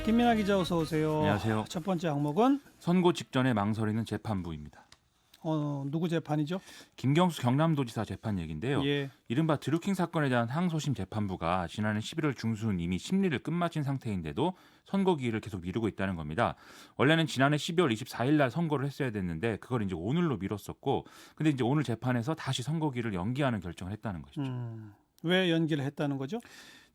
김민아 기자 어서 오세요. 안녕하세요. 첫 번째 항목은 선거 직전에 망설이는 재판부입니다. 누구 재판이죠? 김경수 경남도지사 재판 얘기인데요. 예. 이른바 드루킹 사건에 대한 항소심 재판부가 지난해 11월 중순 이미 심리를 끝마친 상태인데도 선거 기일을 계속 미루고 있다는 겁니다. 원래는 지난해 12월 24일 날 선거를 했어야 됐는데 그걸 이제 오늘로 미뤘었고, 근데 이제 오늘 재판에서 다시 선거 기일을 연기하는 결정을 했다는 것이죠. 왜 연기를 했다는 거죠?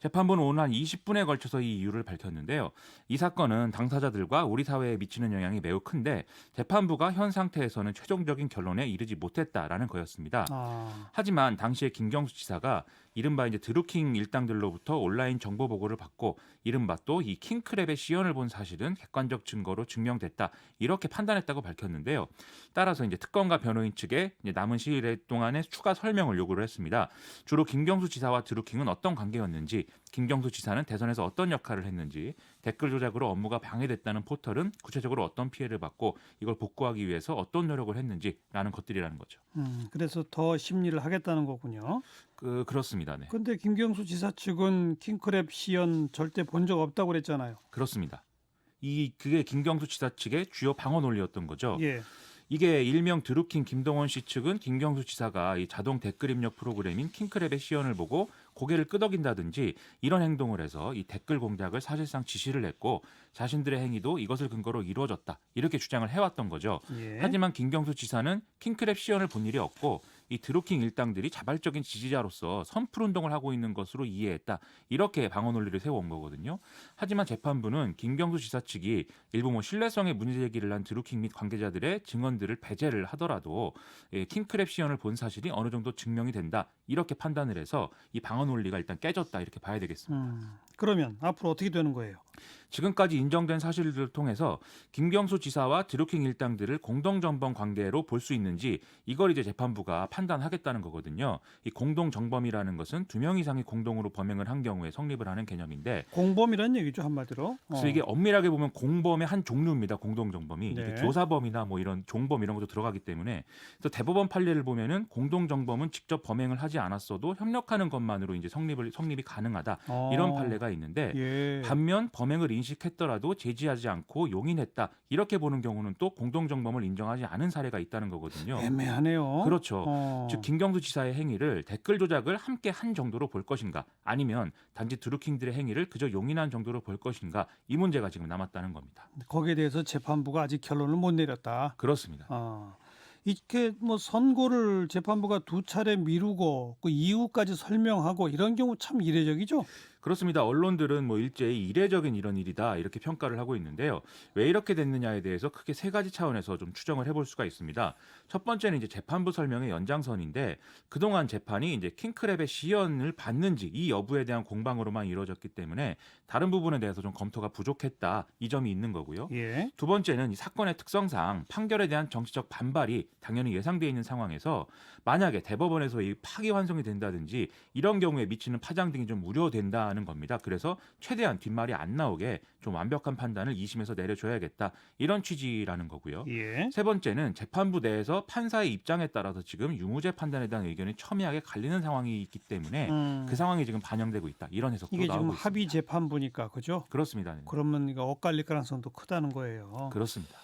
재판부는 오늘 한 20분에 걸쳐서 이 이유를 밝혔는데요. 이 사건은 당사자들과 우리 사회에 미치는 영향이 매우 큰데 재판부가 현 상태에서는 최종적인 결론에 이르지 못했다라는 거였습니다. 하지만 당시에 김경수 지사가 이른바 이제 드루킹 일당들로부터 온라인 정보 보고를 받고 이른바 또 이 킹크랩의 시연을 본 사실은 객관적 증거로 증명됐다, 이렇게 판단했다고 밝혔는데요. 따라서 이제 특검과 변호인 측에 이제 남은 시일 동안에 추가 설명을 요구를 했습니다. 주로 김경수 지사와 드루킹은 어떤 관계였는지, 김경수 지사는 대선에서 어떤 역할을 했는지, 댓글 조작으로 업무가 방해됐다는 포털은 구체적으로 어떤 피해를 받고 이걸 복구하기 위해서 어떤 노력을 했는지라는 것들이라는 거죠. 그래서 더 심리를 하겠다는 거군요. 그렇습니다. 네. 그런데 김경수 지사 측은 킹크랩 시연 절대 본 적 없다고 그랬잖아요. 그렇습니다. 그게 김경수 지사 측의 주요 방어 논리였던 거죠. 예. 이게 일명 드루킹 김동원 씨 측은 김경수 지사가 이 자동 댓글 입력 프로그램인 킹크랩의 시연을 보고 고개를 끄덕인다든지 이런 행동을 해서 이 댓글 공작을 사실상 지시를 했고 자신들의 행위도 이것을 근거로 이루어졌다, 이렇게 주장을 해왔던 거죠. 예. 하지만 김경수 지사는 킹크랩 시연을 본 일이 없고 이 드루킹 일당들이 자발적인 지지자로서 선풀운동을 하고 있는 것으로 이해했다, 이렇게 방어 논리를 세워온 거거든요. 하지만 재판부는 김경수 지사 측이 일부 신뢰성에 문제 제기를 한 드루킹 및 관계자들의 증언들을 배제를 하더라도 킹크랩 시연을 본 사실이 어느 정도 증명이 된다, 이렇게 판단을 해서 이 방어 논리가 일단 깨졌다, 이렇게 봐야 되겠습니다. 그러면 앞으로 어떻게 되는 거예요? 지금까지 인정된 사실들을 통해서 김경수 지사와 드루킹 일당들을 공동정범 관계로 볼 수 있는지, 이걸 이제 재판부가 판단하겠다는 거거든요. 이 공동정범이라는 것은 2명 이상이 공동으로 범행을 한 경우에 성립을 하는 개념인데, 공범이라는 얘기죠, 한마디로. 그래서 이게 엄밀하게 보면 공범의 한 종류입니다. 공동정범이. 네. 이게 교사범이나 뭐 이런 종범 이런 것도 들어가기 때문에, 그래서 대법원 판례를 보면은 공동정범은 직접 범행을 하지 않았어도 협력하는 것만으로 이제 성립이 가능하다, 이런 판례가 있는데, 예. 반면 범행을 인식했더라도 제지하지 않고 용인했다, 이렇게 보는 경우는 또 공동정범을 인정하지 않은 사례가 있다는 거거든요. 애매하네요. 그렇죠. 즉 김경수 지사의 행위를 댓글 조작을 함께 한 정도로 볼 것인가, 아니면 단지 드루킹들의 행위를 그저 용인한 정도로 볼 것인가, 이 문제가 지금 남았다는 겁니다. 거기에 대해서 재판부가 아직 결론을 못 내렸다. 그렇습니다. 이렇게 뭐 선고를 재판부가 2차례 미루고 그 이유까지 설명하고 이런 경우 참 이례적이죠. 그렇습니다. 언론들은 뭐 일제히 이례적인 이런 일이다, 이렇게 평가를 하고 있는데요. 왜 이렇게 됐느냐에 대해서 크게 3가지 차원에서 좀 추정을 해볼 수가 있습니다. 첫 번째는 이제 재판부 설명의 연장선인데, 그동안 재판이 이제 킹크랩의 시연을 받는지 이 여부에 대한 공방으로만 이루어졌기 때문에 다른 부분에 대해서 좀 검토가 부족했다, 이 점이 있는 거고요. 예. 두 번째는 이 사건의 특성상 판결에 대한 정치적 반발이 당연히 예상돼 있는 상황에서 만약에 대법원에서 이 파기환송이 된다든지 이런 경우에 미치는 파장 등이 좀 우려된다는 겁니다. 그래서 최대한 뒷말이 안 나오게 좀 완벽한 판단을 2심에서 내려줘야겠다, 이런 취지라는 거고요. 예. 세 번째는 재판부 내에서 판사의 입장에 따라서 지금 유무죄 판단에 대한 의견이 첨예하게 갈리는 상황이 있기 때문에 그 상황이 지금 반영되고 있다, 이런 해석도 이게 나오고 지금 있습니다. 합의 재판부니까 그죠? 그렇습니다. 네. 그러면 이거 엇갈릴 가능성도 크다는 거예요. 그렇습니다.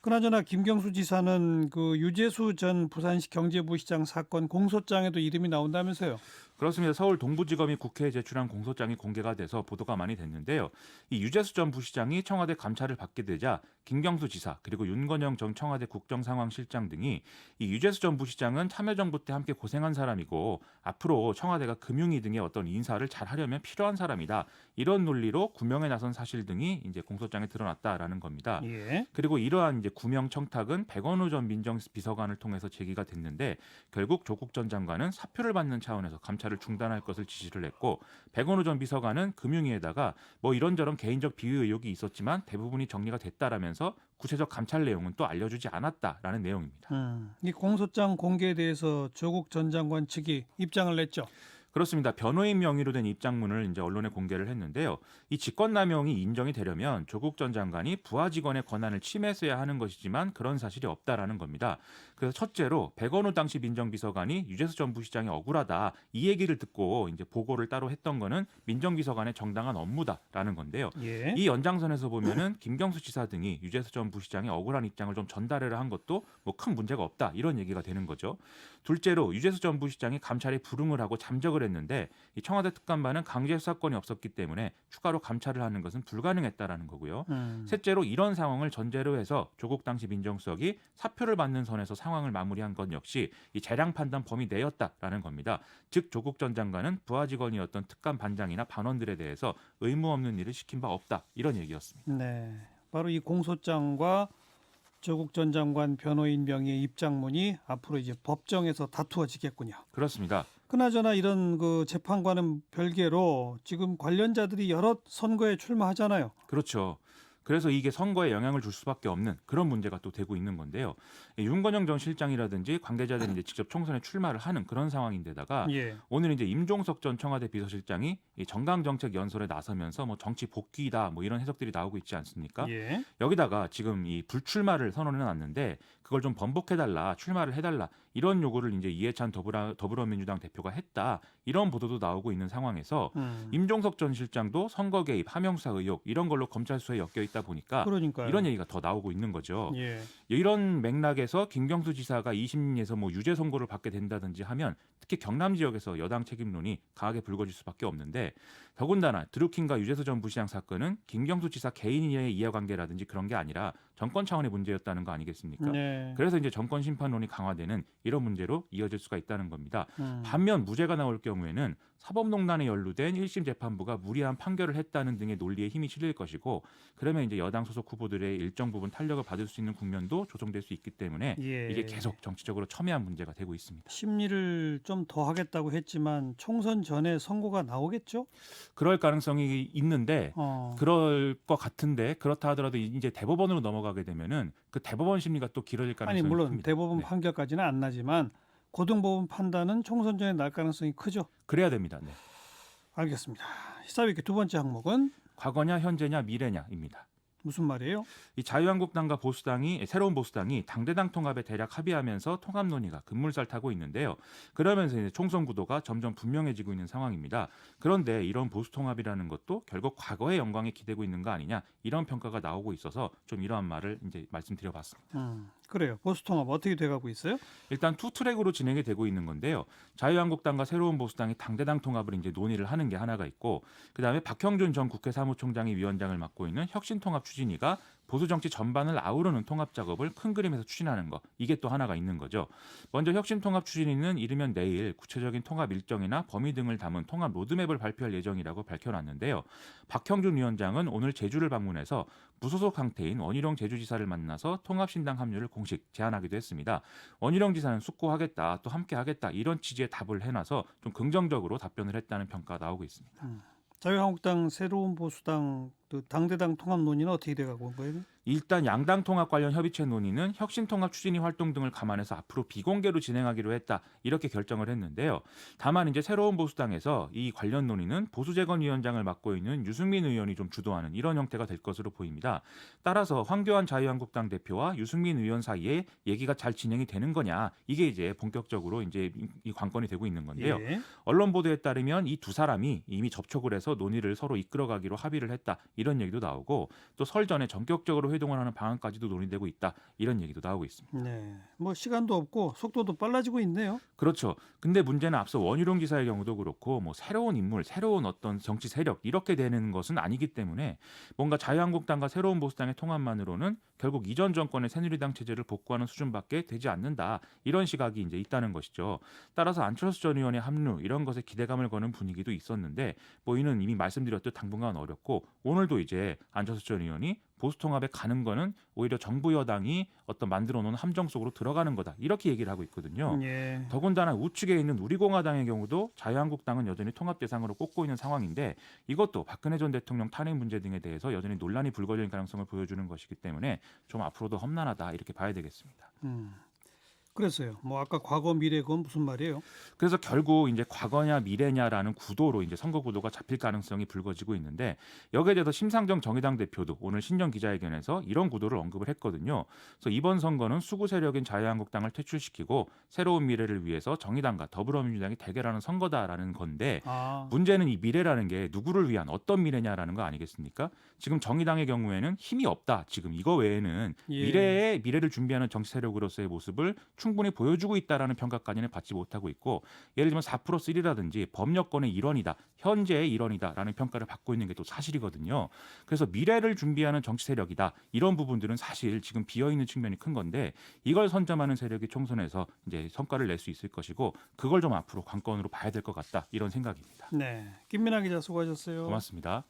그나저나 김경수 지사는 그 유재수 전 부산시 경제부시장 사건 공소장에도 이름이 나온다면서요? 그렇습니다. 서울 동부지검이 국회에 제출한 공소장이 공개가 돼서 보도가 많이 됐는데요. 이 유재수 전 부시장이 청와대 감찰을 받게 되자 김경수 지사 그리고 윤건영 전 청와대 국정상황실장 등이 이 유재수 전 부시장은 참여정부 때 함께 고생한 사람이고 앞으로 청와대가 금융위 등의 어떤 인사를 잘 하려면 필요한 사람이다, 이런 논리로 구명에 나선 사실 등이 이제 공소장에 드러났다라는 겁니다. 예. 그리고 이러한 이제 구명 청탁은 백원우 전 민정비서관을 통해서 제기가 됐는데, 결국 조국 전 장관은 사표를 받는 차원에서 감찰을 중단할 것을 지시를 했고, 백원우 전 비서관은 금융위에다가 뭐 이런저런 개인적 비위 의혹이 있었지만 대부분이 정리가 됐다라면서 구체적 감찰 내용은 또 알려주지 않았다라는 내용입니다. 이 공소장 공개에 대해서 조국 전 장관 측이 입장을 냈죠. 그렇습니다. 변호인 명의로 된 입장문을 이제 언론에 공개를 했는데요. 이 직권남용이 인정이 되려면 조국 전 장관이 부하 직원의 권한을 침해했어야 하는 것이지만 그런 사실이 없다라는 겁니다. 그래서 첫째로 백원우 당시 민정비서관이 유재수 전 부시장이 억울하다 이 얘기를 듣고 이제 보고를 따로 했던 거는 민정비서관의 정당한 업무다라는 건데요. 예. 이 연장선에서 보면은 김경수 지사 등이 유재수 전 부시장의 억울한 입장을 좀 전달을 한 것도 뭐 큰 문제가 없다 이런 얘기가 되는 거죠. 둘째로 유재수 전 부시장이 감찰에 불응을 하고 잠적을 했는데 이 청와대 특감반은 강제 수사권이 없었기 때문에 추가로 감찰을 하는 것은 불가능했다라는 거고요. 셋째로 이런 상황을 전제로 해서 조국 당시 민정수석이 사표를 받는 선에서 상황을 마무리한 것 역시 이 재량 판단 범위 내였다라는 겁니다. 즉 조국 전 장관은 부하 직원이었던 특감 반장이나 반원들에 대해서 의무 없는 일을 시킨 바 없다 이런 얘기였습니다. 네. 바로 이 공소장과 조국 전 장관 변호인 명의의 입장문이 앞으로 이제 법정에서 다투어지겠군요. 그렇습니다. 그나저나 이런 그 재판과는 별개로 지금 관련자들이 여러 선거에 출마하잖아요. 그렇죠. 그래서 이게 선거에 영향을 줄 수밖에 없는 그런 문제가 또 되고 있는 건데요. 윤건영 전 실장이라든지 관계자들이 이제 직접 총선에 출마를 하는 그런 상황인데다가 예. 오늘 이제 임종석 전 청와대 비서실장이 이 정강정책 연설에 나서면서 뭐 정치 복귀다 뭐 이런 해석들이 나오고 있지 않습니까? 예. 여기다가 지금 이 불출마를 선언해 놨는데 그걸 좀 번복해달라, 출마를 해달라 이런 요구를 이제 이해찬 더불어민주당 대표가 했다 이런 보도도 나오고 있는 상황에서 임종석 전 실장도 선거 개입, 하명수사 의혹 이런 걸로 검찰 수사에 엮여 있다 보니까 그러니까요. 이런 얘기가 더 나오고 있는 거죠. 예. 이런 맥락에서 김경수 지사가 2심에서 뭐 유죄 선고를 받게 된다든지 하면 특히 경남 지역에서 여당 책임론이 강하게 불거질 수밖에 없는데 더군다나 드루킹과 유재수 전 부시장 사건은 김경수 지사 개인의 이해관계라든지 그런 게 아니라 정권 차원의 문제였다는 거 아니겠습니까? 네. 그래서 이제 정권 심판론이 강화되는 이런 문제로 이어질 수가 있다는 겁니다. 음. 반면 무죄가 나올 경우에는 사법농단에 연루된 1심 재판부가 무리한 판결을 했다는 등의 논리에 힘이 실릴 것이고 그러면 이제 여당 소속 후보들의 일정 부분 탄력을 받을 수 있는 국면도 조성될 수 있기 때문에 예. 이게 계속 정치적으로 첨예한 문제가 되고 있습니다. 심리를 좀 더 하겠다고 했지만 총선 전에 선고가 나오겠죠? 그럴 가능성이 있는데 그럴 것 같은데 그렇다 하더라도 이제 대법원으로 넘어가게 되면은 그 대법원 심리가 또 길어질 가능성이 아니 물론 큽니다. 대법원 네. 판결까지는 안 나지만 고등법원 판단은 총선 전에 날 가능성이 크죠. 그래야 됩니다. 네. 알겠습니다. 시사위키 두 번째 항목은 과거냐 현재냐 미래냐입니다. 무슨 말이에요? 이 자유한국당과 보수당이 새로운 보수당이 당대당 통합에 대략 합의하면서 통합 논의가 급물살 타고 있는데요. 그러면서 이제 총선 구도가 점점 분명해지고 있는 상황입니다. 그런데 이런 보수 통합이라는 것도 결국 과거의 영광에 기대고 있는 거 아니냐 이런 평가가 나오고 있어서 좀 이러한 말을 이제 말씀드려봤습니다. 그래요. 보수 통합 어떻게 돼가고 있어요? 일단 투 트랙으로 진행이 되고 있는 건데요. 자유한국당과 새로운 보수당이 당대당 통합을 이제 논의를 하는 게 하나가 있고, 그 다음에 박형준 전 국회 사무총장이 위원장을 맡고 있는 혁신통합 추진위가 보수 정치 전반을 아우르는 통합 작업을 큰 그림에서 추진하는 거, 이게 또 하나가 있는 거죠. 먼저 혁신통합 추진위는 이르면 내일 구체적인 통합 일정이나 범위 등을 담은 통합 로드맵을 발표할 예정이라고 밝혀놨는데요. 박형준 위원장은 오늘 제주를 방문해서 무소속 상태인 원희룡 제주지사를 만나서 통합신당 합류를 공식 제안하기도 했습니다. 원희룡 지사는 숙고하겠다, 또 함께하겠다 이런 취지의 답을 해놔서 좀 긍정적으로 답변을 했다는 평가가 나오고 있습니다. 자유한국당, 새로운 보수당, 또 당대당 통합 논의는 어떻게 돼가고 온 거예요? 일단 양당 통합 관련 협의체 논의는 혁신통합 추진위 활동 등을 감안해서 앞으로 비공개로 진행하기로 했다 이렇게 결정을 했는데요. 다만 이제 새로운 보수당에서 이 관련 논의는 보수재건위원장을 맡고 있는 유승민 의원이 좀 주도하는 이런 형태가 될 것으로 보입니다. 따라서 황교안 자유한국당 대표와 유승민 의원 사이에 얘기가 잘 진행이 되는 거냐 이게 이제 본격적으로 이제 이 관건이 되고 있는 건데요. 예. 언론 보도에 따르면 이 두 사람이 이미 접촉을 해서 논의를 서로 이끌어가기로 합의를 했다 이런 얘기도 나오고 또 설 전에 전격적으로 회동을 하는 방안까지도 논의되고 있다 이런 얘기도 나오고 있습니다. 네, 뭐 시간도 없고 속도도 빨라지고 있네요. 그렇죠. 근데 문제는 앞서 원희룡 지사의 경우도 그렇고 뭐 새로운 인물, 새로운 어떤 정치 세력 이렇게 되는 것은 아니기 때문에 뭔가 자유한국당과 새로운 보수당의 통합만으로는 결국 이전 정권의 새누리당 체제를 복구하는 수준밖에 되지 않는다 이런 시각이 이제 있다는 것이죠. 따라서 안철수 전 의원의 합류 이런 것에 기대감을 거는 분위기도 있었는데 뭐 이는 이미 말씀드렸듯 당분간 어렵고 오늘도 이제 안철수 전 의원이 보수 통합에 가는 거는 오히려 정부 여당이 어떤 만들어 놓은 함정 속으로 들어가는 거다 이렇게 얘기를 하고 있거든요. 예. 더군다나 우측에 있는 우리공화당의 경우도 자유한국당은 여전히 통합 대상으로 꼽고 있는 상황인데 이것도 박근혜 전 대통령 탄핵 문제 등에 대해서 여전히 논란이 불거질 가능성을 보여주는 것이기 때문에 좀 앞으로도 험난하다 이렇게 봐야 되겠습니다. 그랬어요. 뭐 아까 과거 미래 그건 무슨 말이에요? 그래서 결국 이제 과거냐 미래냐라는 구도로 이제 선거 구도가 잡힐 가능성이 불거지고 있는데 여기에 대해서 심상정 정의당 대표도 오늘 신년 기자회견에서 이런 구도를 언급을 했거든요. 그래서 이번 선거는 수구 세력인 자유한국당을 퇴출시키고 새로운 미래를 위해서 정의당과 더불어민주당이 대결하는 선거다라는 건데 아, 문제는 이 미래라는 게 누구를 위한 어떤 미래냐라는 거 아니겠습니까? 지금 정의당의 경우에는 힘이 없다. 지금 이거 외에는 예. 미래를 준비하는 정치 세력으로서의 모습을 충분히 보여주고 있다라는 평가까지는 받지 못하고 있고 예를 들면 4+1이라든지 법여권의 일원이다. 현재의 일원이다라는 평가를 받고 있는 게 또 사실이거든요. 그래서 미래를 준비하는 정치 세력이다. 이런 부분들은 사실 지금 비어있는 측면이 큰 건데 이걸 선점하는 세력이 총선에서 이제 성과를 낼 수 있을 것이고 그걸 좀 앞으로 관건으로 봐야 될 것 같다. 이런 생각입니다. 네. 김민아 기자 수고하셨어요. 고맙습니다.